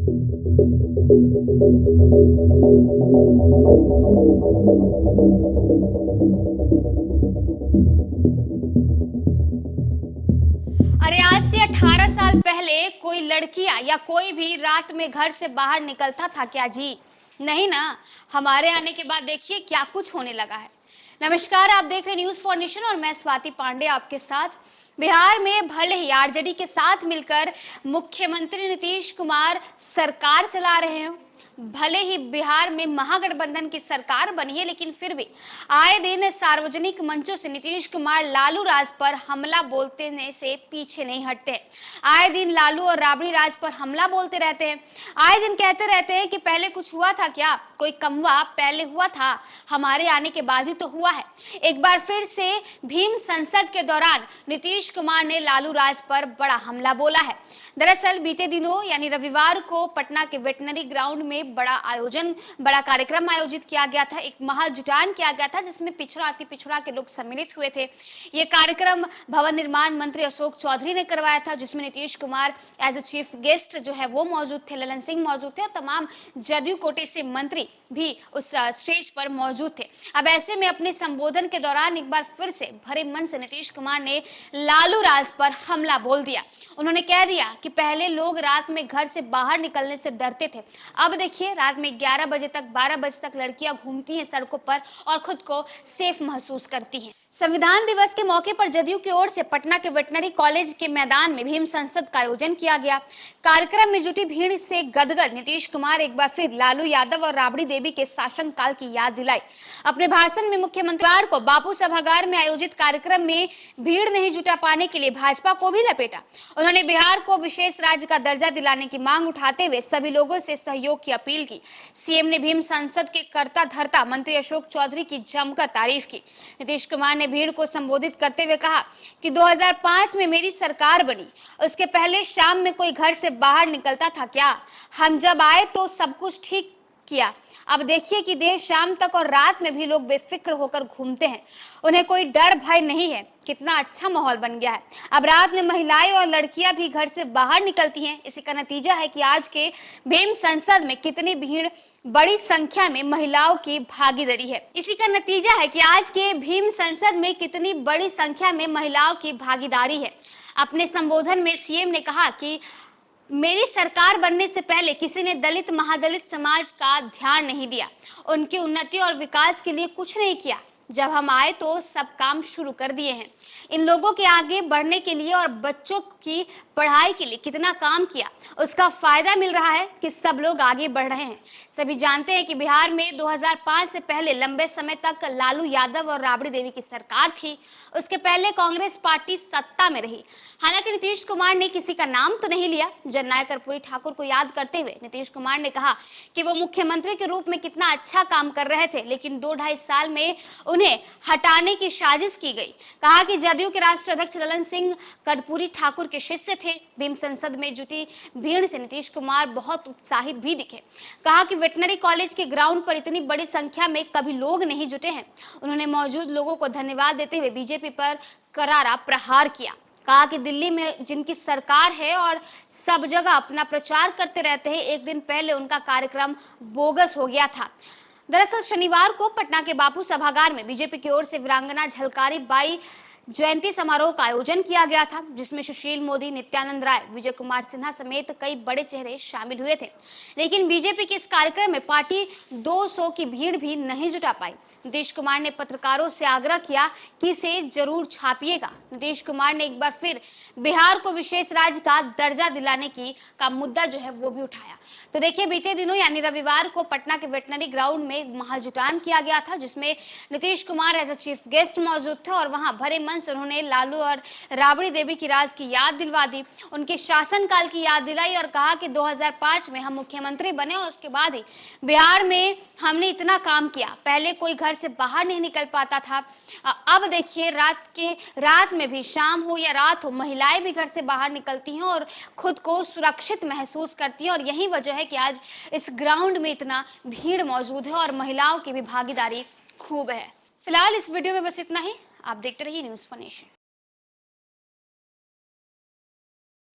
अरे आज से 18 साल पहले कोई लड़कियां या कोई भी रात में घर से बाहर निकलता था क्या जी? नहीं ना। हमारे आने के बाद देखिए क्या कुछ होने लगा है। नमस्कार, आप देख रहे न्यूज फॉर नेशन और मैं स्वाति पांडे आपके साथ। बिहार में भले ही आरजेडी के साथ मिलकर मुख्यमंत्री नीतीश कुमार सरकार चला रहे हो, भले ही बिहार में महागठबंधन की सरकार बनी है, लेकिन फिर भी आए दिन सार्वजनिक मंचों से नीतीश कुमार लालू राज पर हमला बोलते से पीछे नहीं हटते। आए दिन लालू और राबड़ी राज पर हमला बोलते रहते हैं। आए दिन कहते रहते हैं कि पहले कुछ हुआ था क्या? कोई कमवा पहले हुआ था? हमारे आने के बाद ही तो हुआ है। एक बार फिर से भीम संसद के दौरान नीतीश कुमार ने लालू राज पर बड़ा हमला बोला है। दरअसल बीते दिनों यानी रविवार को पटना के वेटनरी ग्राउंड में बड़ा कार्यक्रम आयोजित किया गया था। एक महाजुटान किया गया था जिसमें पिछड़ा अति पिछड़ा के लोग सम्मिलित हुए थे। ये कार्यक्रम भवन निर्माण मंत्री अशोक चौधरी ने करवाया था, जिसमें Nitish Kumar as a chief guest जो है वो मौजूद थे, ललन सिंह मौजूद थे और तमाम जदयू कोटे से मंत्री भी उस स्टेज पर मौजूद थे। अब ऐसे में अपने संबोधन के दौरान एक बार फिर से भरे मन से नीतीश कुमार ने लालू राज पर हमला बोल दिया। उन्होंने कह दिया कि पहले लोग रात में घर से बाहर निकलने से डरते थे, अब देखिए रात में 11 बजे तक 12 बजे तक लड़कियां घूमती हैं सड़कों पर और खुद को सेफ महसूस करती हैं। संविधान दिवस के मौके पर जदयू की ओर से पटना के वेटनरी कॉलेज के मैदान में भीम संसद का आयोजन किया गया। कार्यक्रम में जुटी भीड़ से गदगद नीतीश कुमार एक बार फिर लालू यादव और राबड़ी देवी के शासनकाल की याद दिलाई। अपने भाषण में मुख्यमंत्री को बापू सभागार में आयोजित कार्यक्रम में भीड़ नहीं जुटा पाने के लिए भाजपा को भी लपेटा। उन्होंने बिहार को विशेष राज्य का दर्जा दिलाने की मांग उठाते हुए सभी लोगों से सहयोग की अपील की। सीएम ने भीम संसद के कर्ता धर्ता मंत्री अशोक चौधरी की जमकर तारीफ की। नीतीश कुमार ने भीड़ को संबोधित करते हुए कहा कि 2005 में मेरी सरकार बनी, उसके पहले शाम में कोई घर से बाहर निकलता था क्या? हम जब आए तो सब कुछ ठीक किया। अब देखिए कि देर शाम तक और रात में भी लोग बेफिक्र होकर घूमते हैं, उन्हें कोई डर भय नहीं है। कितना अच्छा माहौल बन गया है। अब रात में महिलाएं और लड़कियां भी घर से बाहर निकलती हैं। इसी का नतीजा है कि आज के भीम संसद में कितनी भीड़, बड़ी संख्या में महिलाओं की भागीदारी है। इसी का नतीजा है कि आज के भीम संसद में कितनी बड़ी संख्या में महिलाओं की भागीदारी है। अपने संबोधन में सीएम ने कहा कि मेरी सरकार बनने से पहले किसी ने दलित महादलित समाज का ध्यान नहीं दिया, उनकी उन्नति और विकास के लिए कुछ नहीं किया। जब हम आए तो सब काम शुरू कर दिए हैं। इन लोगों के आगे बढ़ने के लिए और बच्चों की पढ़ाई के लिए कितना काम किया, उसका फायदा मिल रहा है कि सब लोग आगे बढ़ रहे हैं। सभी जानते हैं कि बिहार में 2005 से पहले लंबे समय तक लालू यादव और राबड़ी देवी की सरकार थी। उसके पहले कांग्रेस पार्टी सत्ता में रही। हालांकि नीतीश कुमार ने किसी का नाम तो नहीं लिया। जननायक कर्पूरी ठाकुर को याद करते हुए नीतीश कुमार ने कहा कि वो मुख्यमंत्री के रूप में कितना अच्छा काम कर रहे थे, लेकिन 2-2.5 साल में उन्हें हटाने की साजिश की गई। कहा कि जदयू के राष्ट्रीय अध्यक्ष ललन सिंह कर्पूरी ठाकुर के शिष्य थे। भीम संसद में जुटी भीड़ से नीतीश कुमार बहुत उत्साहित भी दिखे। कहा कि वेटनरी कॉलेज के ग्राउंड पर इतनी बड़ी संख्या में कभी लोग नहीं जुटे हैं। उन्होंने मौजूद लोगों को धन्यवाद देते हुए बीजेपी पर करारा प्रहार किया। कहा कि दिल्ली में जिनकी सरकार है और सब जगह अपना प्रचार करते रहते हैं, एक दिन पहले उनका कार्यक्रम बोगस हो गया था। दरअसल शनिवार को पटना के बापू सभागार में बीजेपी की ओर से वीरांगना झलकारी बाई जयंती समारोह का आयोजन किया गया था, जिसमें सुशील मोदी, नित्यानंद राय, विजय कुमार सिन्हा समेत कई बड़े चेहरे शामिल हुए थे। लेकिन बीजेपी के इस कार्यक्रम में पार्टी 200 की भीड़ भी नहीं जुटा पाई। नीतीश कुमार ने पत्रकारों से आग्रह किया कि इसे जरूर छापिएगा। नीतीश कुमार ने एक बार फिर बिहार को विशेष राज्य का दर्जा दिलाने का मुद्दा जो है वो भी उठाया। तो देखिए बीते दिनों यानी रविवार को पटना के वेटनरी ग्राउंड में महाजुटान किया गया था, जिसमें Nitish Kumar as a chief guest मौजूद थे और वहां भरे मन से उन्होंने लालू और राबड़ी देवी की राज की याद दिलवा दी, उनके शासनकाल की याद दिलाई और कहा कि 2005 में हम मुख्यमंत्री बने और उसके बाद ही बिहार में हमने इतना काम किया। पहले कोई घर से बाहर नहीं निकल पाता था, अब देखिए रात में भी, शाम हो या रात हो, महिलाएं भी घर से बाहर निकलती हैं और खुद को सुरक्षित महसूस करती हैं। और यही वजह है कि आज इस ग्राउंड में इतना भीड़ मौजूद है और महिलाओं की भी भागीदारी खूब है। फिलहाल इस वीडियो में बस इतना ही। आप देखते रहिए न्यूज़ फॉर नेशन।